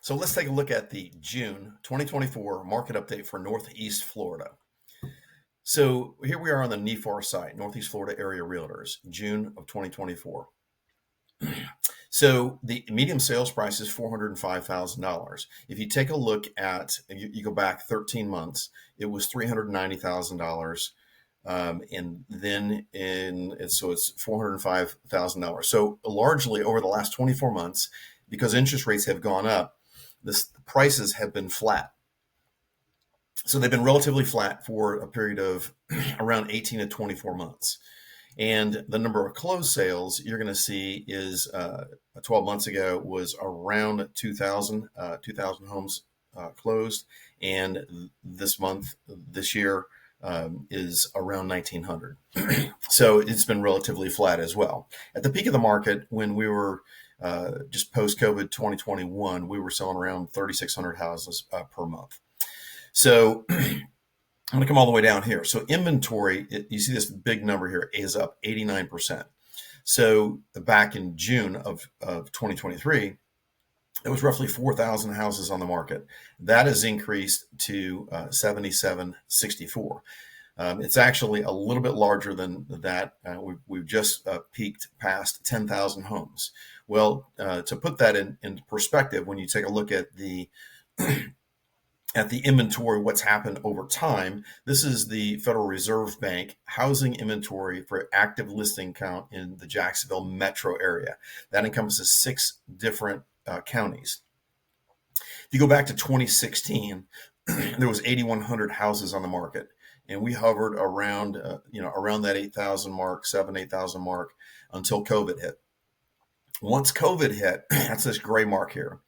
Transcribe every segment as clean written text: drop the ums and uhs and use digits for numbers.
So let's take a look at the June 2024 market update for Northeast Florida. So here we are on the NEFAR site, Northeast Florida Area Realtors, June of 2024. So the median sales price is $405,000. If you take a look at, you go back 13 months, it was $390,000. And then so it's $405,000. So largely over the last 24 months, because interest rates have gone up, the prices have been flat. So they've been relatively flat for a period of around 18 to 24 months. And the number of closed sales you're going to see is 12 months ago was around 2,000 homes closed. And this year, is around 1,900. So it's been relatively flat as well. At the peak of the market, when we were just post-COVID 2021, we were selling around 3,600 houses per month. So I'm going to come all the way down here. So inventory, you see this big number here, is up 89%. So back in June of 2023, it was roughly 4,000 houses on the market. That has increased to 7,764. It's actually a little bit larger than that. We've just peaked past 10,000 homes. Well, to put that in perspective, when you take a look at the at the inventory, what's happened over time. This is the Federal Reserve Bank housing inventory for active listing count in the Jacksonville metro area. That encompasses 6 different counties. If you go back to 2016, there was 8,100 houses on the market, and we hovered around, around that 8,000 mark, 8,000 mark until COVID hit. Once COVID hit, that's this gray mark here.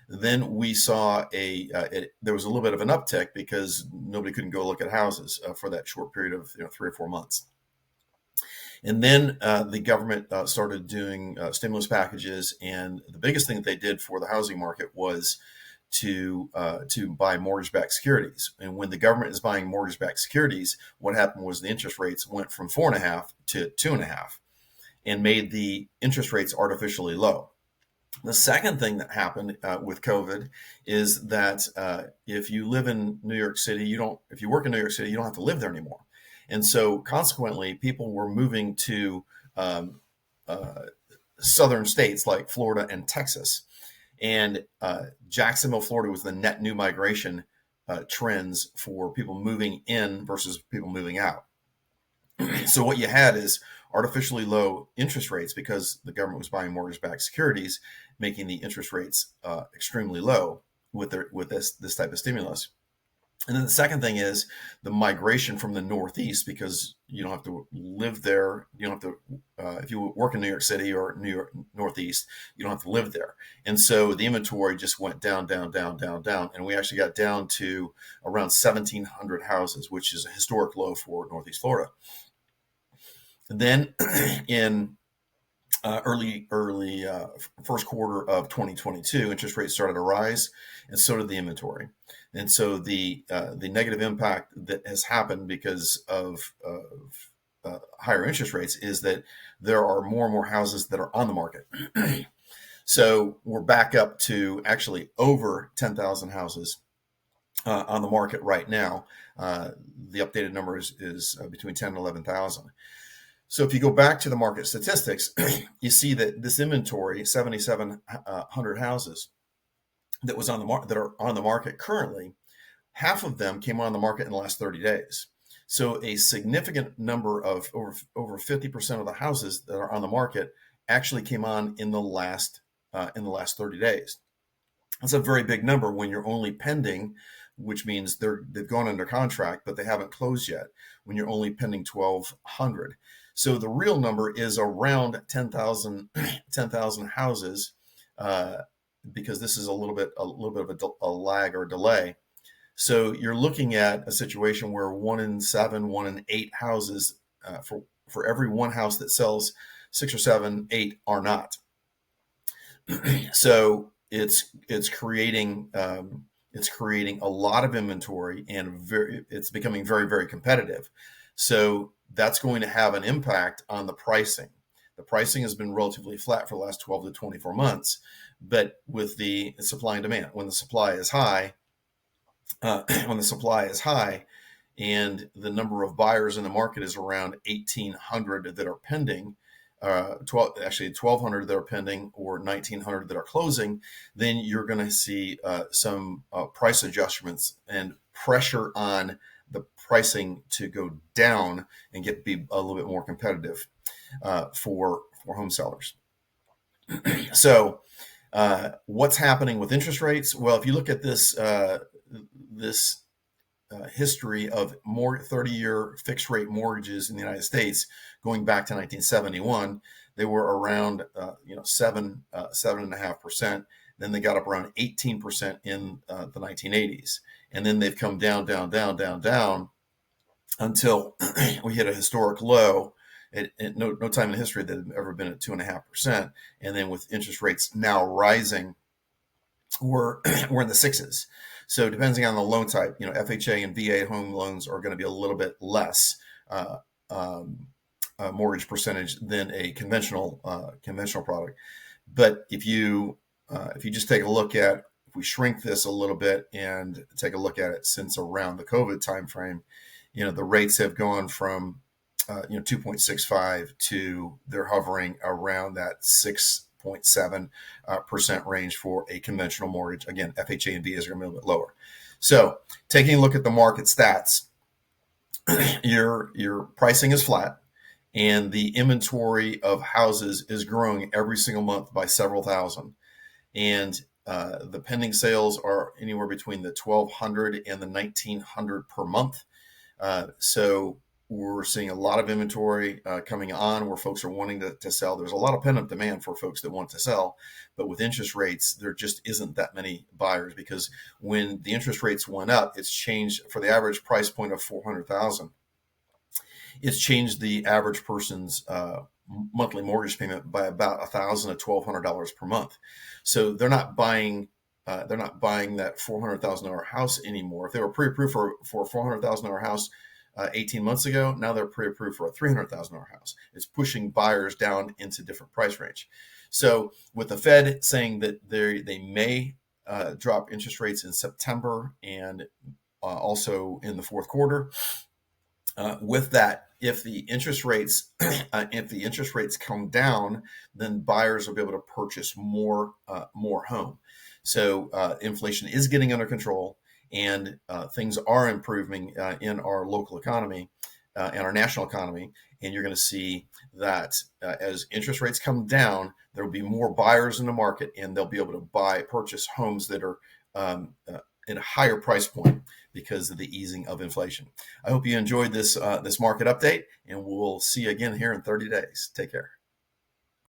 Then we saw there was a little bit of an uptick because nobody couldn't go look at houses for that short period of 3 or 4 months. And then the government started doing stimulus packages, and the biggest thing that they did for the housing market was to buy mortgage-backed securities. And when the government is buying mortgage-backed securities, what happened was the interest rates went from 4.5 to 2.5, and made the interest rates artificially low. The second thing that happened with COVID is that if you live in New York City, if you work in New York City, you don't have to live there anymore. And so consequently, people were moving to southern states like Florida and Texas. And Jacksonville, Florida was the net new migration trends for people moving in versus people moving out. So what you had is artificially low interest rates because the government was buying mortgage-backed securities, making the interest rates extremely low with this type of stimulus. And then the second thing is the migration from the Northeast, because you don't have to live there. You don't have to, if you work in New York City or New York Northeast, you don't have to live there. And so the inventory just went down, down, down, down, down. And we actually got down to around 1,700 houses, which is a historic low for Northeast Florida. And then in early first quarter of 2022, interest rates started to rise, and so did the inventory. And so the negative impact that has happened because of higher interest rates is that there are more and more houses that are on the market. So we're back up to actually over 10,000 houses on the market right now. The updated number is between 10 and 11,000. So if you go back to the market statistics, you see that this inventory, 7,700 houses that was on the that are on the market currently, half of them came on the market in the last 30 days. So a significant number of over 50% of the houses that are on the market actually came on in the last 30 days. That's a very big number when you're only pending, which means they've gone under contract, but they haven't closed yet, when you're only pending 1,200. So the real number is around 10,000 houses, because this is a little bit of a lag or delay. So you're looking at a situation where 1 in 7, 1 in 8 houses, for every one house that sells, 6 or 7, 8 are not. So it's creating a lot of inventory, and it's becoming very, very competitive. So that's going to have an impact on the pricing. The pricing has been relatively flat for the last 12 to 24 months, But with the supply and demand, when the supply is high, when the supply is high, and the number of buyers in the market is around 1,800 that are pending, 1,200 that are pending, or 1,900 that are closing, then you're going to see some price adjustments and pressure on the pricing to go down and be a little bit more competitive for home sellers. So, what's happening with interest rates? Well, if you look at this history of more 30-year fixed rate mortgages in the United States going back to 1971, they were around 7.5%. Then they got up around 18% in the 1980s, and then they've come down, down, down, down, down until we hit a historic low. At no time in history that had ever been at 2.5%, and then with interest rates now rising, we're in the sixes. So depending on the loan type, FHA and VA home loans are going to be a little bit less mortgage percentage than a conventional product. But if you just take a look at, if we shrink this a little bit and take a look at it since around the COVID timeframe, the rates have gone from 2.65 to they're hovering around that 6.7% range for a conventional mortgage. Again, FHA and VAs are going to be a little bit lower. So taking a look at the market stats, your pricing is flat, and the inventory of houses is growing every single month by several thousand. And the pending sales are anywhere between the 1,200 and the 1,900 per month. So we're seeing a lot of inventory coming on where folks are wanting to sell. There's a lot of pent-up demand for folks that want to sell, but with interest rates, there just isn't that many buyers, because when the interest rates went up, it's changed for the average price point of $400,000. It's changed the average person's monthly mortgage payment by about $1,000 to $1,200 per month. So they're not buying that $400,000 house anymore. If they were pre-approved for a $400,000 house 18 months ago, now they're pre-approved for a $300,000 house. It's pushing buyers down into different price range. So with the Fed saying that they may drop interest rates in September and also in the fourth quarter, with that, if the interest rates come down, then buyers will be able to purchase more home. So inflation is getting under control, and things are improving in our local economy and our national economy. And you're going to see that as interest rates come down, there will be more buyers in the market, and they'll be able to purchase homes that are at a higher price point because of the easing of inflation. I hope you enjoyed this market update, and we'll see you again here in 30 days. Take care.